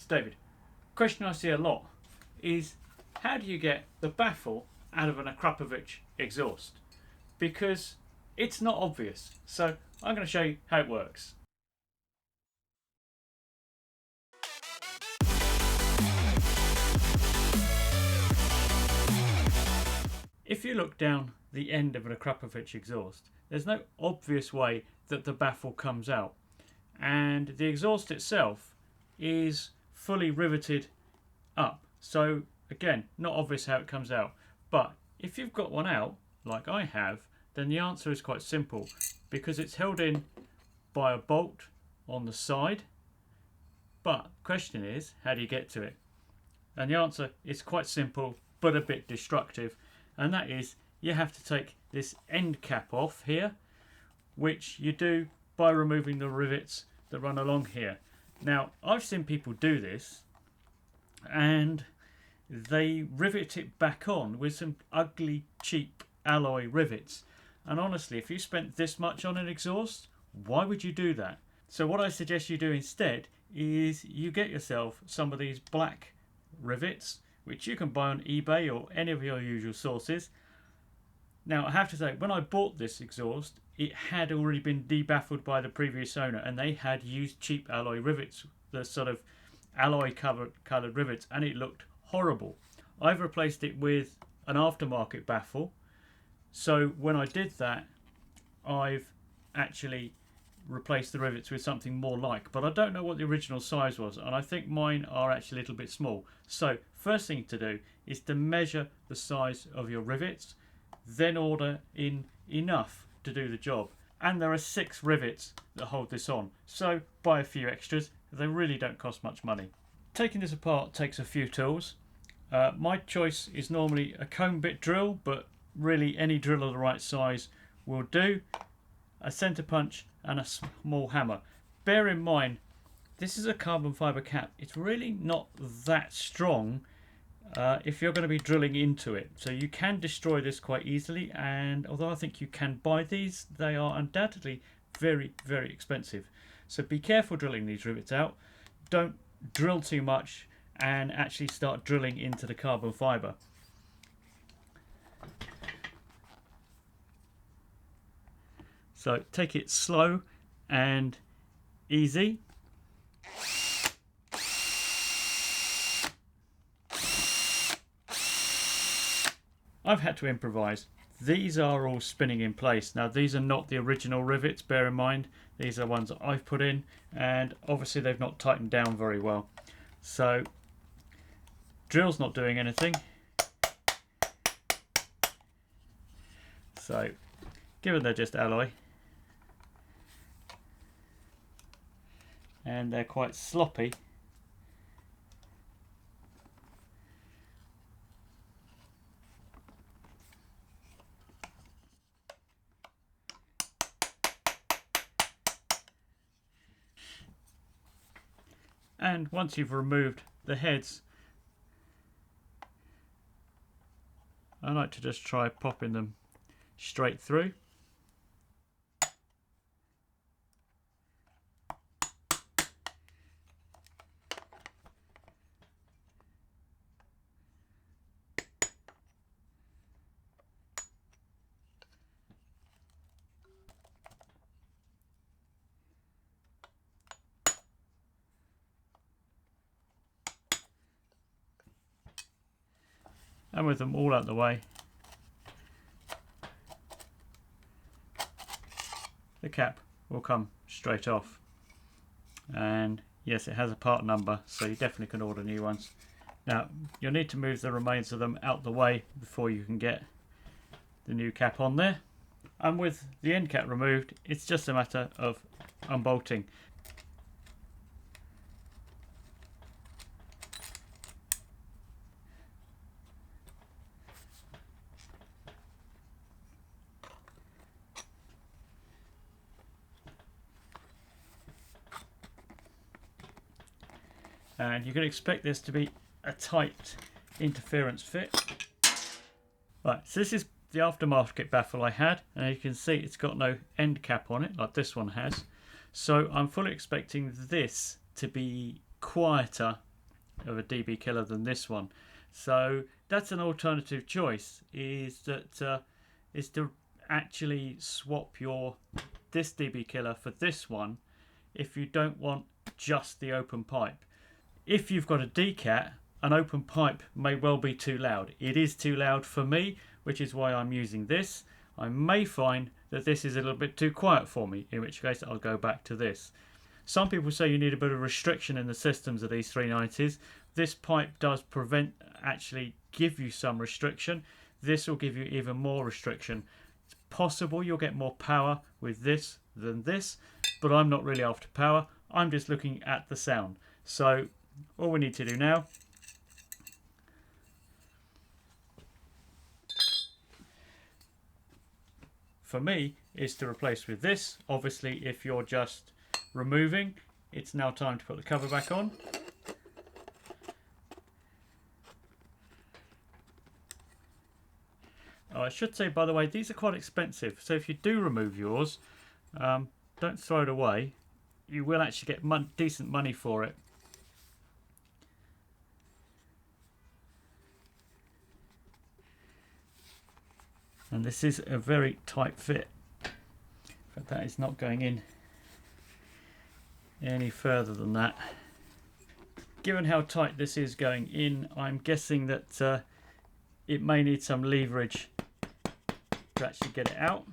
It's David. Question I see a lot is, how do you get the baffle out of an Akrapovic exhaust? Because it's not obvious. So I'm going to show you how it works. If you look down the end of an Akrapovic exhaust, there's no obvious way that the baffle comes out, and the exhaust itself is fully riveted up, so again, not obvious how it comes out. But if you've got one out like I have, then the answer is quite simple, because it's held in by a bolt on the side. But the question is, how do you get to it? And the answer is quite simple but a bit destructive, and that is, you have to take this end cap off here, which you do by removing the rivets that run along here. Now, I've seen people do this and they rivet it back on with some ugly cheap alloy rivets, and honestly, if you spent this much on an exhaust, why would you do that? So what I suggest you do instead is you get yourself some of these black rivets, which you can buy on eBay or any of your usual sources. Now, I have to say, when I bought this exhaust, it had already been debaffled by the previous owner, and they had used cheap alloy rivets, the sort of alloy coloured rivets, and it looked horrible. I've replaced it with an aftermarket baffle, so when I did that, I've actually replaced the rivets with something more like, but I don't know what the original size was, and I think mine are actually a little bit small. So first thing to do is to measure the size of your rivets, then order in enough to do the job. And there are 6 rivets that hold this on, so buy a few extras. They really don't cost much money. Taking this apart takes a few tools. My choice is normally a comb bit drill, but really any drill of the right size will do, a centre punch and a small hammer. Bear in mind, this is a carbon fibre cap. It's really not that strong if you're going to be drilling into it, so you can destroy this quite easily, and although I think you can buy these, they are undoubtedly very, very expensive. So be careful drilling these rivets out. Don't drill too much and actually start drilling into the carbon fibre. So take it slow and easy. I've had to improvise. These are all spinning in place. Now, these are not the original rivets, bear in mind. These are ones that I've put in, and obviously they've not tightened down very well. So drill's not doing anything. So given they're just alloy and they're quite sloppy, and once you've removed the heads, I like to just try popping them straight through. And with them all out the way, the cap will come straight off. And yes, it has a part number, so you definitely can order new ones. Now, you'll need to move the remains of them out the way before you can get the new cap on there. And with the end cap removed, it's just a matter of unbolting. And you can expect this to be a tight interference fit. Right, so this is the aftermarket baffle I had, and you can see it's got no end cap on it like this one has. So I'm fully expecting this to be quieter of a dB killer than this one. So that's an alternative choice, is to actually swap this dB killer for this one if you don't want just the open pipe. If you've got a decat, an open pipe may well be too loud. It is too loud for me, which is why I'm using this. I may find that this is a little bit too quiet for me, in which case I'll go back to this. Some people say you need a bit of restriction in the systems of these 390s. This pipe does actually give you some restriction. This will give you even more restriction. It's possible you'll get more power with this than this, but I'm not really after power. I'm just looking at the sound. So all we need to do now for me is to replace with this. Obviously, if you're just removing, it's now time to put the cover back on. Oh, I should say, by the way, these are quite expensive, so if you do remove yours, don't throw it away. You will actually get decent money for it. And this is a very tight fit, but that is not going in any further than that. Given how tight this is going in, I'm guessing that it may need some leverage to actually get it out.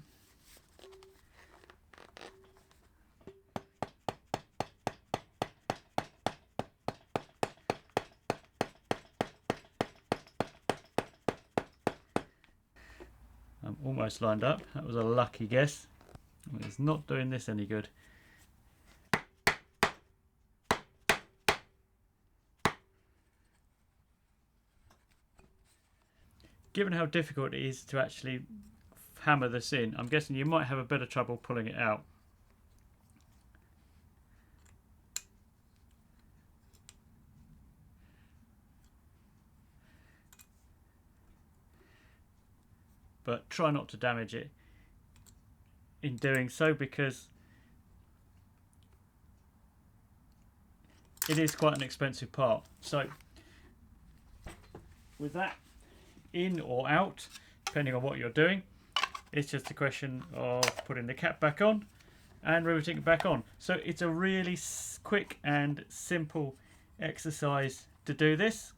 I'm almost lined up. That was a lucky guess. It's not doing this any good. Given how difficult it is to actually hammer this in, I'm guessing you might have a bit of trouble pulling it out. But try not to damage it in doing so, because it is quite an expensive part. So with that in or out, depending on what you're doing, it's just a question of putting the cap back on and riveting it back on. So it's a really quick and simple exercise to do this,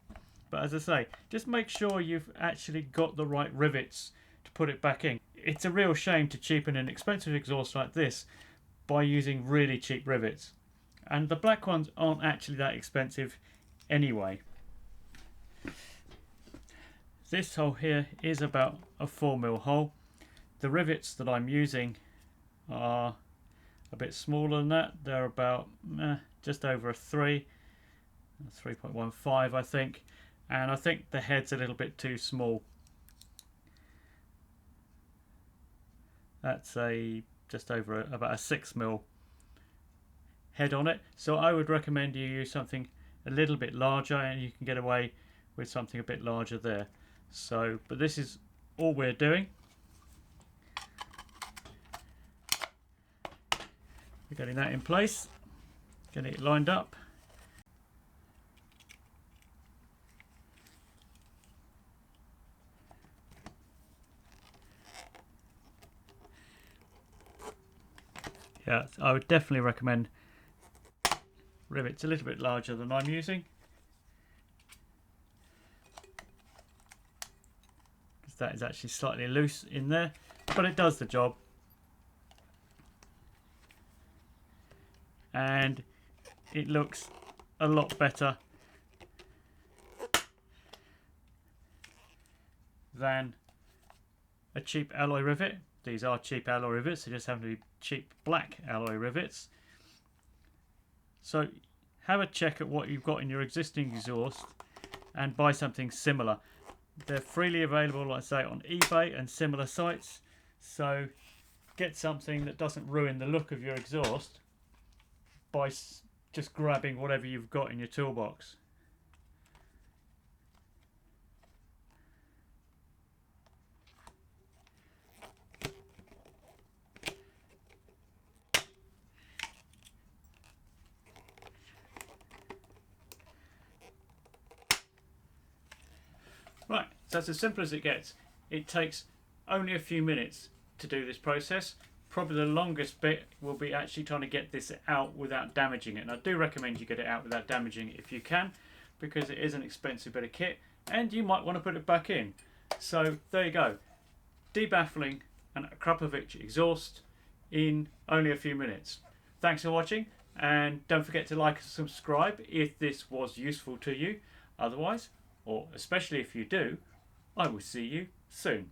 but as I say, just make sure you've actually got the right rivets to put it back in. It's a real shame to cheapen an expensive exhaust like this by using really cheap rivets, and the black ones aren't actually that expensive anyway. This hole here is about a 4mm hole. The rivets that I'm using are a bit smaller than that. They're about just over a 3.15 I think, and I think the head's a little bit too small. That's just over about a 6mm head on it, so I would recommend you use something a little bit larger, and you can get away with something a bit larger there. So, but this is all we're doing. We're getting that in place, getting it lined up. Yeah, I would definitely recommend rivets a little bit larger than I'm using, because that is actually slightly loose in there, but it does the job. And it looks a lot better than a cheap alloy rivet. These are cheap alloy rivets, they just happen to be cheap black alloy rivets. So have a check at what you've got in your existing exhaust and buy something similar. They're freely available, like I say, on eBay and similar sites. So get something that doesn't ruin the look of your exhaust by just grabbing whatever you've got in your toolbox. So that's as simple as it gets. It takes only a few minutes to do this process. Probably the longest bit will be actually trying to get this out without damaging it. And I do recommend you get it out without damaging it if you can, because it is an expensive bit of kit and you might want to put it back in. So there you go. Debaffling an Akrapovic exhaust in only a few minutes. Thanks for watching, and don't forget to like and subscribe if this was useful to you. Otherwise, or especially if you do, I will see you soon.